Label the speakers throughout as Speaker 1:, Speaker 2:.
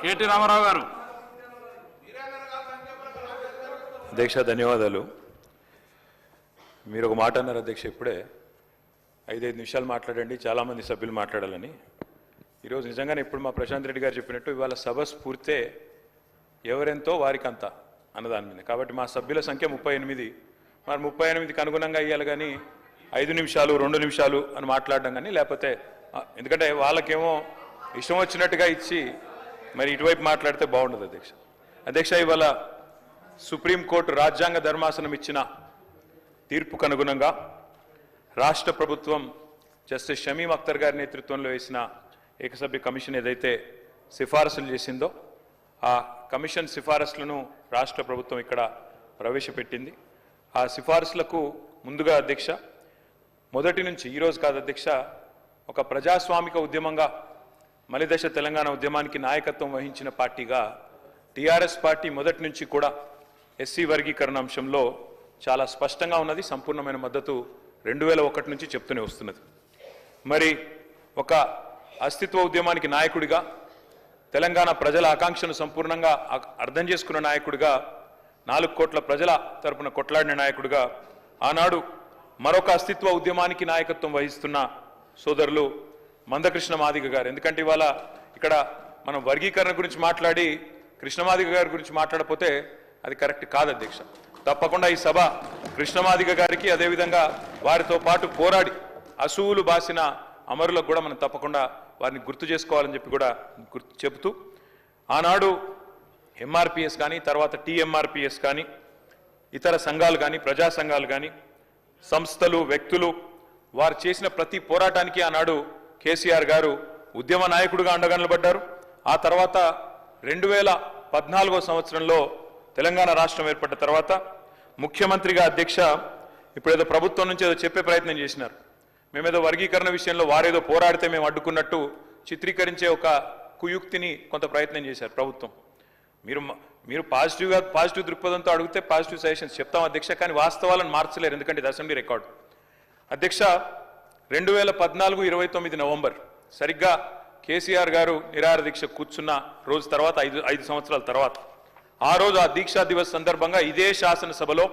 Speaker 1: KT Ramarao గారు.
Speaker 2: అధ్యక్ష ధన్యవాదాలు. మీరు ఒక మాట అన్నారు అధ్యక్ష, ఇప్పుడే 5 నిమిషాలు మాట్లాడండి, చాలామంది సభ్యులు మాట్లాడాలని. ఈరోజు నిజంగానే ఇప్పుడు మా ప్రశాంత్ రెడ్డి గారు చెప్పినట్టు ఇవాళ సభ స్ఫూర్తే ఎవరెంతో వారికంతా అన్నదాని మీద. కాబట్టి మా సభ్యుల సంఖ్య 38. మరి 38కి అనుగుణంగా ఇవ్వాలి కానీ 5 నిమిషాలు 2 నిమిషాలు అని మాట్లాడడం కానీ, లేకపోతే ఎందుకంటే వాళ్ళకేమో ఇష్టం వచ్చినట్టుగా ఇచ్చి మరి ఇటువైపు మాట్లాడితే బాగుండదు అధ్యక్ష. అధ్యక్ష, ఇవాళ సుప్రీంకోర్టు రాజ్యాంగ ధర్మాసనం ఇచ్చిన తీర్పుకు అనుగుణంగా రాష్ట్ర ప్రభుత్వం జస్టిస్ షమీం అఖ్తర్ గారి నేతృత్వంలో వేసిన ఏకసభ్య కమిషన్ ఏదైతే సిఫారసులు చేసిందో ఆ కమిషన్ సిఫారసులను రాష్ట్ర ప్రభుత్వం ఇక్కడ ప్రవేశపెట్టింది. ఆ సిఫారసులకు ముందుగా అధ్యక్ష, మొదటి నుంచి ఈరోజు కాదు అధ్యక్ష, ఒక ప్రజాస్వామిక ఉద్యమంగా మలిదశ తెలంగాణ ఉద్యమానికి నాయకత్వం వహించిన పార్టీగా టీఆర్ఎస్ పార్టీ మొదటి నుంచి కూడా ఎస్సీ వర్గీకరణ అంశంలో చాలా స్పష్టంగా ఉన్నది. సంపూర్ణమైన మద్దతు 2001 నుంచి చెప్తూనే వస్తున్నది. మరి ఒక అస్తిత్వ ఉద్యమానికి నాయకుడిగా, తెలంగాణ ప్రజల ఆకాంక్షను సంపూర్ణంగా అర్థం చేసుకున్న నాయకుడిగా, 4 కోట్ల ప్రజల తరపున కొట్లాడిన నాయకుడిగా, ఆనాడు మరొక అస్తిత్వ ఉద్యమానికి నాయకత్వం వహిస్తున్న సోదరులు మందకృష్ణ మాదిగ గారు. ఎందుకంటే ఇవాళ ఇక్కడ మనం వర్గీకరణ గురించి మాట్లాడి కృష్ణమాదిగ గారి గురించి మాట్లాడకపోతే అది కరెక్ట్ కాదు అధ్యక్ష. తప్పకుండా ఈ సభ కృష్ణమాదిగ గారికి, అదేవిధంగా వారితో పాటు పోరాడి అసూలు బాసిన అమరులకు కూడా మనం తప్పకుండా వారిని గుర్తు చేసుకోవాలని చెప్పి కూడా చెబుతూ, ఆనాడు ఎంఆర్పిఎస్ కానీ, తర్వాత టీఎంఆర్పిఎస్ కానీ, ఇతర సంఘాలు కానీ, ప్రజా సంఘాలు కానీ, సంస్థలు, వ్యక్తులు వారు చేసిన ప్రతి పోరాటానికి ఆనాడు కేసీఆర్ గారు ఉద్యమ నాయకుడిగా అండగా నిలబడ్డారు. ఆ తర్వాత 2014వ సంవత్సరంలో తెలంగాణ రాష్ట్రం ఏర్పడ్డ తర్వాత ముఖ్యమంత్రిగా అధ్యక్ష ఇప్పుడు ఏదో ప్రభుత్వం నుంచి ఏదో చెప్పే ప్రయత్నం చేసినారు. మేమేదో వర్గీకరణ విషయంలో వారేదో పోరాడితే మేము చిత్రీకరించే ఒక కుయుక్తిని కొంత ప్రయత్నం చేశారు ప్రభుత్వం. మీరు పాజిటివ్ దృక్పథంతో అడిగితే పాజిటివ్ సజెషన్స్ చెప్తాం అధ్యక్ష, కానీ వాస్తవాలను మార్చలేరు, ఎందుకంటే ఇది అసెంబ్లీ రికార్డు. అధ్యక్ష, 2014-29 నవంబర్ సరిగ్గా కేసీఆర్ గారు నిరాహార దీక్ష కూర్చున్న రోజు తర్వాత 5 సంవత్సరాల తర్వాత, ఆ రోజు ఆ దీక్షా దివస్ సందర్భంగా ఇదే శాసనసభలో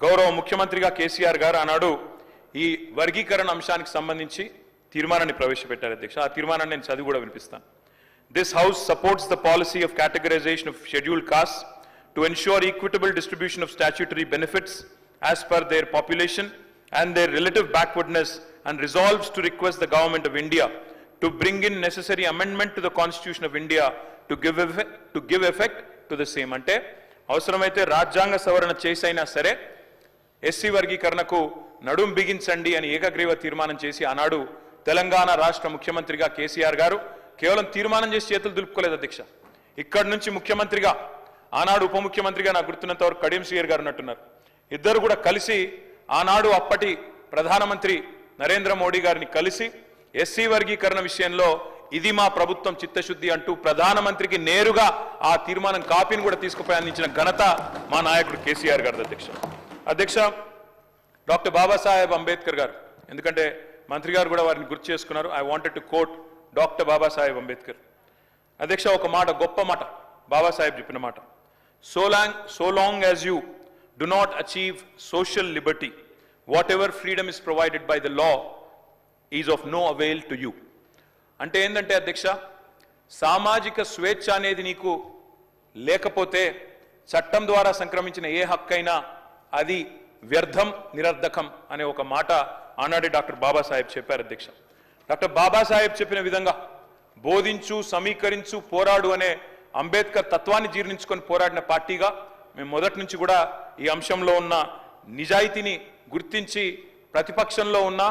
Speaker 2: గౌరవ ముఖ్యమంత్రిగా కేసీఆర్ గారు ఆనాడు ఈ వర్గీకరణ అంశానికి సంబంధించి తీర్మానాన్ని ప్రవేశపెట్టారు అధ్యక్ష. ఆ తీర్మానాన్ని నేను చదివి కూడా వినిపిస్తాను. This House supports the policy of categorization of scheduled castes to ensure equitable distribution of statutory benefits as per their population and their relative backwardness, and resolves to request the Government of India to bring in necessary amendment to the Constitution of India to give effect to the same. అంటే అవసరమైతే రాజ్యాంగ సవరణ చేసైనా సరే SC వర్గీకరణకు నడుం బిగించండి అని ఏకగ్రీవ తీర్మానం చేసి ఆనాడు తెలంగాణ రాష్ట్ర ముఖ్యమంత్రిగా కేసీఆర్ గారు కేవలం తీర్మానం చేసి చేతులు దులుపుకోలేదు అధ్యక్ష. ఇక్కడి నుంచి ముఖ్యమంత్రిగా, ఆనాడు ఉప ముఖ్యమంత్రిగా నాకు గుర్తున్నంత వరకు కడియం శ్రీయర్ గారు ఉన్నట్టున్నారు. ఇద్దరు కూడా కలిసి ఆనాడు అప్పటి ప్రధానమంత్రి నరేంద్ర మోడీ గారిని కలిసి ఎస్సీ వర్గీకరణ విషయంలో ఇది మా ప్రభుత్వం చిత్తశుద్ధి అంటూ ప్రధానమంత్రికి నేరుగా ఆ తీర్మానం కాపీని కూడా తీసుకుపోయి అందించిన ఘనత మా నాయకుడు కేసీఆర్ గారు అధ్యక్ష. అధ్యక్ష, డాక్టర్ బాబాసాహెబ్ అంబేద్కర్ గారు, ఎందుకంటే మంత్రి గారు కూడా వారిని గుర్తు చేసుకున్నారు. I wanted to quote doctor Babasaheb Ambedkar. అధ్యక్ష, ఒక మాట, గొప్ప మాట బాబాసాహెబ్ చెప్పిన మాట, so long as you do not achieve social liberty, whatever freedom is provided by the law is of no avail to you. అంటే ఏంటంటే అధ్యక్ష, సామాజిక స్వేచ్ఛ అనేది నీకు లేకపోతే చట్టం ద్వారా సంక్రమించిన ఏ హక్కైనా అది వ్యర్థం, నిరర్ధకం అనే ఒక మాట ఆనాడు డాక్టర్ బాబాసాహెబ్ చెప్పారు అధ్యక్ష. డాక్టర్ బాబాసాహెబ్ చెప్పిన విధంగా బోధించు, సమీకరించు, పోరాడు అనే అంబేద్కర్ తత్వాన్ని జీర్ణించుకొని పోరాడిన పార్టీగా మేము మొదటి నుంచి కూడా ఈ అంశంలో ఉన్న నిజాయితీని గుర్తించి ప్రతిపక్షంలో ఉన్న,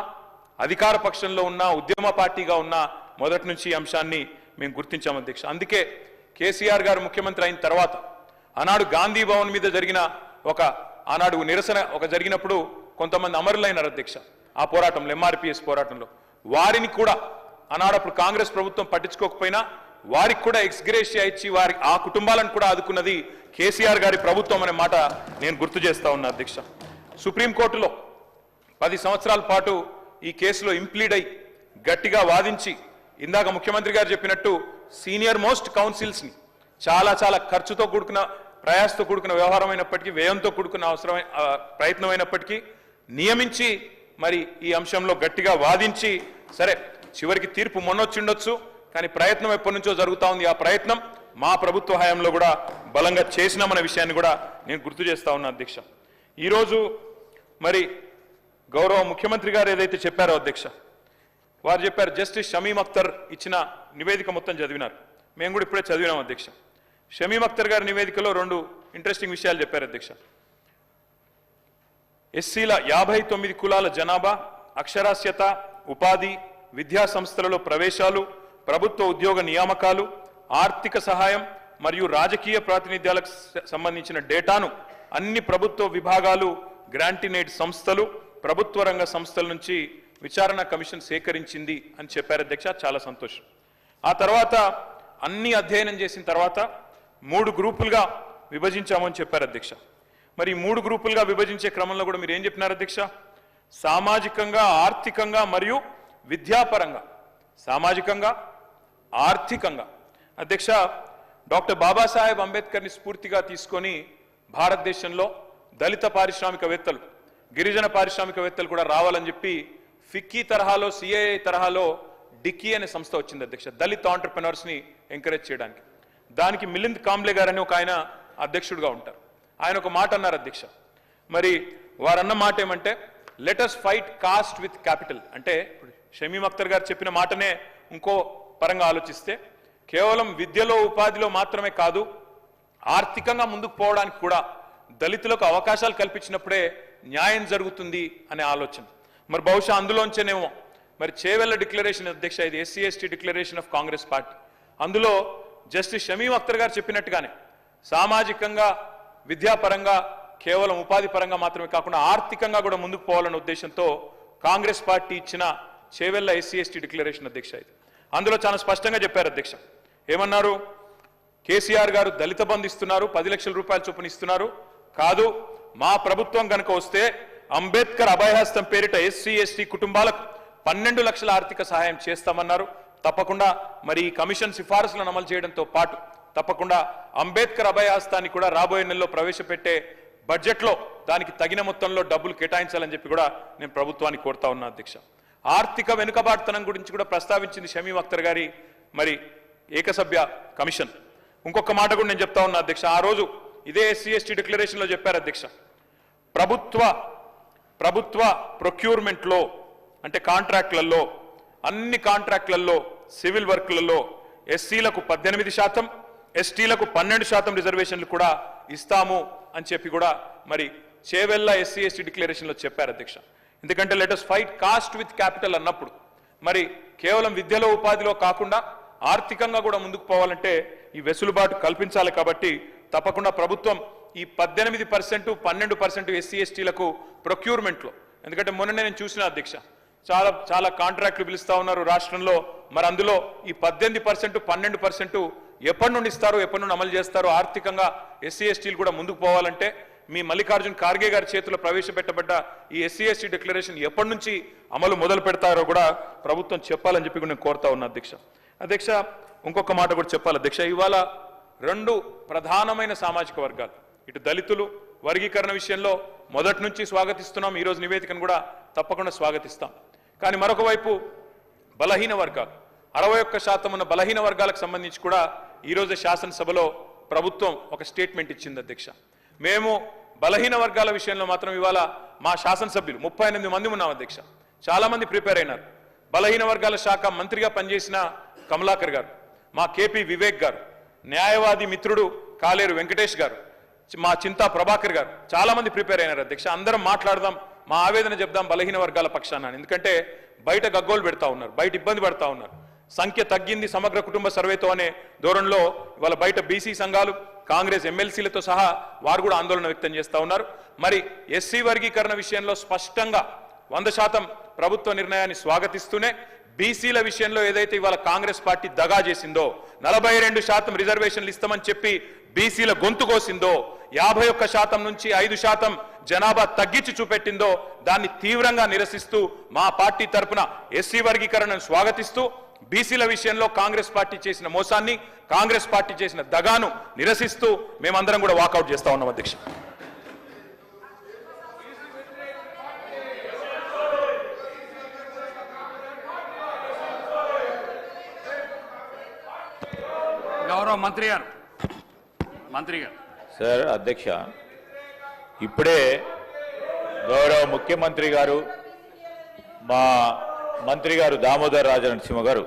Speaker 2: అధికార పక్షంలో ఉన్న, ఉద్యమ పార్టీగా ఉన్న మొదటి నుంచి ఈ అంశాన్ని మేము గుర్తించాం అధ్యక్ష. అందుకే కేసీఆర్ గారు ముఖ్యమంత్రి అయిన తర్వాత ఆనాడు గాంధీ భవన్ మీద జరిగిన ఆనాడు నిరసన జరిగినప్పుడు కొంతమంది అమరులైనారు అధ్యక్ష. ఆ పోరాటంలో, ఎంఆర్పిఎస్ పోరాటంలో వారిని కూడా ఆనాడు అప్పుడు కాంగ్రెస్ ప్రభుత్వం పట్టించుకోకపోయినా వారికి కూడా ఎక్స్గ్రేషియా ఇచ్చి ఆ కుటుంబాలను కూడా ఆదుకున్నది కేసీఆర్ గారి ప్రభుత్వం అనే మాట నేను గుర్తు చేస్తా ఉన్నా అధ్యక్ష. సుప్రీంకోర్టులో 10 సంవత్సరాల పాటు ఈ కేసులో ఇంప్లీడ్ అయి గట్టిగా వాదించి ఇందాక ముఖ్యమంత్రి గారు చెప్పినట్టు సీనియర్ మోస్ట్ కౌన్సిల్స్ని చాలా చాలా ఖర్చుతో కూడుకున్న ప్రయాసతో కూడుకున్న వ్యవహారమైనప్పటికీ వ్యయంతో కూడుకున్న అవసరమైన ప్రయత్నమైనప్పటికీ నియమించి మరి ఈ అంశంలో గట్టిగా వాదించి సరే చివరికి తీర్పు మొన్నొచ్చిండొచ్చు కానీ ప్రయత్నం ఎప్పటి నుంచో జరుగుతూ ఉంది. ఆ ప్రయత్నం మా ప్రభుత్వ హయాంలో కూడా బలంగా చేసినామన్న విషయాన్ని కూడా నేను గుర్తు చేస్తా ఉన్నా అధ్యక్ష. ఈరోజు మరి గౌరవ ముఖ్యమంత్రి గారు ఏదైతే చెప్పారో అధ్యక్ష, వారు చెప్పారు జస్టిస్ షమీమ్ అఖ్తర్ ఇచ్చిన నివేదిక మొత్తం చదివినారు. మేము కూడా ఇప్పుడే చదివినాం అధ్యక్ష. షమీమ్ అఖ్తర్ గారి నివేదికలో 2 ఇంట్రెస్టింగ్ విషయాలు చెప్పారు అధ్యక్ష. ఎస్సీల 59 కులాల జనాభా, అక్షరాస్యత, ఉపాధి, విద్యా సంస్థలలో ప్రవేశాలు, ప్రభుత్వ ఉద్యోగ నియామకాలు, ఆర్థిక సహాయం మరియు రాజకీయ ప్రాతినిధ్యాలకు సంబంధించిన డేటాను అన్ని ప్రభుత్వ విభాగాలు, గ్రాంటినేడ్ సంస్థలు, ప్రభుత్వ రంగ సంస్థల నుంచి విచారణ కమిషన్ సేకరించింది అని చెప్పారు అధ్యక్ష. చాలా సంతోషం. ఆ తర్వాత అన్ని అధ్యయనం చేసిన తర్వాత 3 గ్రూపులుగా విభజించామని చెప్పారు అధ్యక్ష. మరి 3 గ్రూపులుగా విభజించే క్రమంలో కూడా మీరు ఏం చెప్పినారు అధ్యక్ష? సామాజికంగా, ఆర్థికంగా మరియు విద్యాపరంగా. సామాజికంగా, ఆర్థికంగా. అధ్యక్ష, డాక్టర్ బాబాసాహెబ్ అంబేద్కర్ని స్ఫూర్తిగా తీసుకొని భారతదేశంలో దళిత పారిశ్రామికవేత్తలు, గిరిజన పారిశ్రామికవేత్తలు కూడా రావాలని చెప్పి ఫిక్కీ తరహాలో, సిఐఐ తరహాలో డిక్కీ అనే సంస్థ వచ్చింది అధ్యక్ష, దళిత్ ఆంటర్ప్రెనర్స్ని ఎంకరేజ్ చేయడానికి. దానికి మిలింద్ కాంబ్లే గారు అని ఒక ఆయన అధ్యక్షుడిగా ఉంటారు. ఆయన ఒక మాట అన్నారు అధ్యక్ష. మరి వారన్న మాట ఏమంటే let us fight caste with capital. అంటే షమీమ్ అఖ్తర్ గారు చెప్పిన మాటనే ఇంకో పరంగా ఆలోచిస్తే కేవలం విద్యలో, ఉపాధిలో మాత్రమే కాదు, ఆర్థికంగా ముందుకు పోవడానికి కూడా దళితులకు అవకాశాలు కల్పించినప్పుడే న్యాయం జరుగుతుంది అనే ఆలోచన. మరి బహుశా అందులోంచేనేమో మరి చేవెళ్ల డిక్లరేషన్ అధ్యక్ష, ఇది SC ST declaration of Congress party. అందులో జస్టిస్ షమీమ్ అఖ్తర్ గారు చెప్పినట్టుగానే సామాజికంగా, విద్యాపరంగా, కేవలం ఉపాధి పరంగా మాత్రమే కాకుండా ఆర్థికంగా కూడా ముందుకు పోవాలనే ఉద్దేశంతో కాంగ్రెస్ పార్టీ ఇచ్చిన చేవెళ్ల ఎస్సీ ఎస్టీ డిక్లరేషన్ అధ్యక్ష. ఇది అందులో చాలా స్పష్టంగా చెప్పారు అధ్యక్ష. ఏమన్నారు? కేసీఆర్ గారు దళిత బంధు ఇస్తున్నారు, 10 లక్షల రూపాయల చొప్పున ఇస్తున్నారు. కాదు, మా ప్రభుత్వం కనుక వస్తే అంబేద్కర్ అభయహస్తం పేరిట ఎస్సీ ఎస్టీ కుటుంబాలకు 12 లక్షల ఆర్థిక సహాయం చేస్తామన్నారు. తప్పకుండా మరి ఈ కమిషన్ సిఫారసులను అమలు చేయడంతో పాటు తప్పకుండా అంబేద్కర్ అభయహస్తాన్ని కూడా రాబోయే నెలలో ప్రవేశపెట్టే బడ్జెట్లో దానికి తగిన మొత్తంలో డబ్బులు కేటాయించాలని చెప్పి కూడా నేను ప్రభుత్వాన్ని కోరుతా ఉన్నా అధ్యక్ష. ఆర్థిక వెనుకబాటుతనం గురించి కూడా ప్రస్తావించింది షమీమ్ అఖ్తర్ గారి మరి ఏకసభ్య కమిషన్. ఇంకొక మాట కూడా నేను చెప్తా ఉన్నా అధ్యక్ష. ఆ రోజు ఇదే ఎస్సీ ఎస్టీ డిక్లరేషన్లో చెప్పారు అధ్యక్ష, ప్రభుత్వ ప్రొక్యూర్మెంట్లో అంటే కాంట్రాక్ట్లలో, అన్ని కాంట్రాక్ట్లలో, సివిల్ వర్క్లలో ఎస్సీలకు 18%, ఎస్టీలకు 12% రిజర్వేషన్లు కూడా ఇస్తాము అని చెప్పి కూడా మరి చేవెళ్ల ఎస్సీ ఎస్టీ డిక్లరేషన్లో చెప్పారు అధ్యక్ష. ఎందుకంటే let us fight caste with capital అన్నప్పుడు మరి కేవలం విద్యలో, ఉపాధిలో కాకుండా ఆర్థికంగా కూడా ముందుకు పోవాలంటే ఈ వెసులుబాటు కల్పించాలి. కాబట్టి తప్పకుండా ప్రభుత్వం ఈ 18%, 12% ఎస్సీ ఎస్టీలకు ప్రొక్యూర్మెంట్లో, ఎందుకంటే మొన్ననే నేను చూసిన అధ్యక్ష, చాలా కాంట్రాక్టులు పిలుస్తా ఉన్నారు రాష్ట్రంలో. మరి అందులో ఈ 18%, 12% ఎప్పటి నుండి ఇస్తారో, ఎప్పటి నుండి అమలు చేస్తారో, ఆర్థికంగా ఎస్సీ ఎస్టీలు కూడా ముందుకు పోవాలంటే మీ మల్లికార్జున్ ఖార్గే గారి చేతిలో ప్రవేశపెట్టబడ్డ ఈ ఎస్సీ ఎస్టీ డిక్లరేషన్ ఎప్పటి నుంచి అమలు మొదలు పెడతారో కూడా ప్రభుత్వం చెప్పాలని చెప్పి నేను కోరుతా ఉన్నా అధ్యక్ష. అధ్యక్ష, ఇంకొక మాట కూడా చెప్పాలి అధ్యక్ష. ఇవాళ 2 ప్రధానమైన సామాజిక వర్గాలు, ఇటు దళితులు వర్గీకరణ విషయంలో మొదటి నుంచి స్వాగతిస్తున్నాం, ఈరోజు నివేదికను కూడా తప్పకుండా స్వాగతిస్తాం. కానీ మరొక వైపు బలహీన వర్గాలు, 61% ఉన్న బలహీన వర్గాలకు సంబంధించి కూడా ఈరోజు శాసనసభలో ప్రభుత్వం ఒక స్టేట్మెంట్ ఇచ్చింది అధ్యక్ష. మేము బలహీన వర్గాల విషయంలో మాత్రం ఇవాళ మా శాసనసభ్యులు 38 మంది ఉన్నాం అధ్యక్ష. చాలా మంది ప్రిపేర్ అయినారు. బలహీన వర్గాల శాఖ మంత్రిగా పనిచేసిన కమలాకర్ గారు, మా కేపీ వివేక్ గారు, న్యాయవాది మిత్రుడు కాలేరు వెంకటేష్ గారు, మా చింతా ప్రభాకర్ గారు చాలా మంది ప్రిపేర్ అయినారు అధ్యక్ష. అందరం మాట్లాడదాం, మా ఆవేదన చెప్దాం బలహీన వర్గాల పక్షాన. ఎందుకంటే బయట గగ్గోలు పెడతా ఉన్నారు, బయట ఇబ్బంది పడతా ఉన్నారు. సంఖ్య తగ్గింది సమగ్ర కుటుంబ సర్వేతో అనే ధోరణిలో ఇవాళ బయట బీసీ సంఘాలు, కాంగ్రెస్ ఎమ్మెల్సీలతో సహా వారు కూడా ఆందోళన వ్యక్తం చేస్తూ ఉన్నారు. మరి ఎస్సీ వర్గీకరణ విషయంలో స్పష్టంగా 100% ప్రభుత్వ నిర్ణయాన్ని స్వాగతిస్తూనే బీసీల విషయంలో ఏదైతే ఇవాళ కాంగ్రెస్ పార్టీ దగా చేసిందో, 42% రిజర్వేషన్లు ఇస్తామని చెప్పి బీసీల గొంతు కోసిందో, 51% నుంచి 5% జనాభా తగ్గించి చూపెట్టిందో, దాన్ని తీవ్రంగా నిరసిస్తూ మా పార్టీ తరపున ఎస్సీ వర్గీకరణను స్వాగతిస్తూ బీసీల విషయంలో కాంగ్రెస్ పార్టీ చేసిన మోసాన్ని కాంగ్రెస్ పార్టీ చేసిన దగాను నిరసిస్తూ మేమందరం కూడా వాకౌట్ చేస్తా ఉన్నాం అధ్యక్ష.
Speaker 1: గౌరవ మంత్రి గారు
Speaker 3: సార్ అధ్యక్ష, ఇప్పుడే గౌరవ ముఖ్యమంత్రి గారు మా మంత్రి గారు దామోదర్ రాజనరసింహ గారు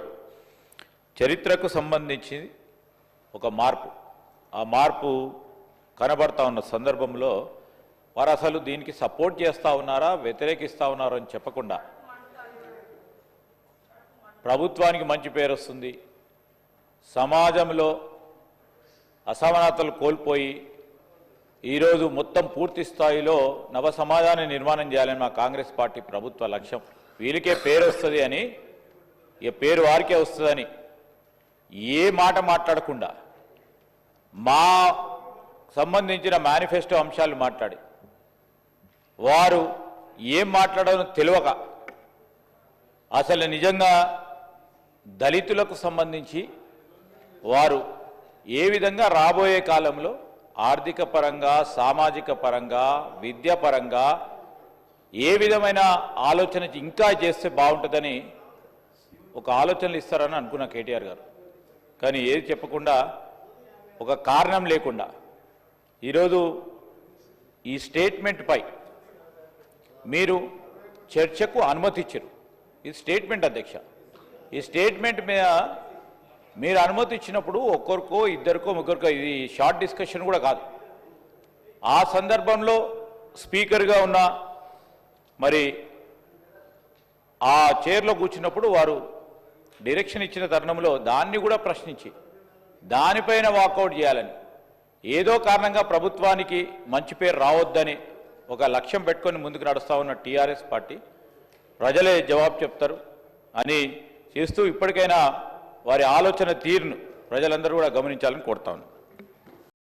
Speaker 3: చరిత్రకు సంబంధించి ఒక మార్పు, ఆ మార్పు కనబడతా ఉన్న సందర్భంలో వారు అసలు దీనికి సపోర్ట్ చేస్తూ ఉన్నారా వ్యతిరేకిస్తూ ఉన్నారా అని చెప్పకుండా ప్రభుత్వానికి మంచి పేరు వస్తుంది, సమాజంలో అసమానతలు కోల్పోయి ఈరోజు మొత్తం పూర్తి స్థాయిలో నవ సమాజాన్ని నిర్మాణం చేయాలని మా కాంగ్రెస్ పార్టీ ప్రభుత్వ లక్ష్యం. వీళ్ళకే పేరు వస్తుంది అని, ఈ పేరు వారికే వస్తుందని ఏ మాట మాట్లాడకుండా మా సంబంధించిన మేనిఫెస్టో అంశాలు మాట్లాడి వారు ఏం మాట్లాడాలో తెలియక అసలు నిజంగా దళితులకు సంబంధించి వారు ఏ విధంగా రాబోయే కాలంలో ఆర్థిక పరంగా, సామాజిక పరంగా, విద్యాపరంగా ఏ విధమైన ఆలోచన ఇంకా చేస్తే బాగుంటుందని ఒక ఆలోచనలు ఇస్తారని అనుకున్న కేటీఆర్ గారు. కానీ ఏది చెప్పకుండా ఒక కారణం లేకుండా ఈరోజు ఈ స్టేట్మెంట్పై మీరు చర్చకు అనుమతి ఇచ్చారు. ఇది స్టేట్మెంట్ అధ్యక్ష. ఈ స్టేట్మెంట్ మీద మీరు అనుమతి ఇచ్చినప్పుడు ఒక్కరికో ఇద్దరికో ముగ్గురికో ఇది షార్ట్ డిస్కషన్ కూడా కాదు. ఆ సందర్భంలో స్పీకర్గా ఉన్న మరి ఆ చైర్లో కూర్చున్నప్పుడు వారు డైరెక్షన్ ఇచ్చిన తరుణంలో దాన్ని కూడా ప్రశ్నించి దానిపైన వాకౌట్ చేయాలని, ఏదో కారణంగా ప్రభుత్వానికి మంచి పేరు రావద్దని ఒక లక్ష్యం పెట్టుకొని ముందుకు నడుస్తూ ఉన్న టీఆర్ఎస్ పార్టీ ప్రజలే జవాబు చెప్తారు అని చేస్తూ ఇప్పటికైనా వారి ఆలోచన తీరును ప్రజలందరూ కూడా గమనించాలని కోరుతా ఉన్నాను.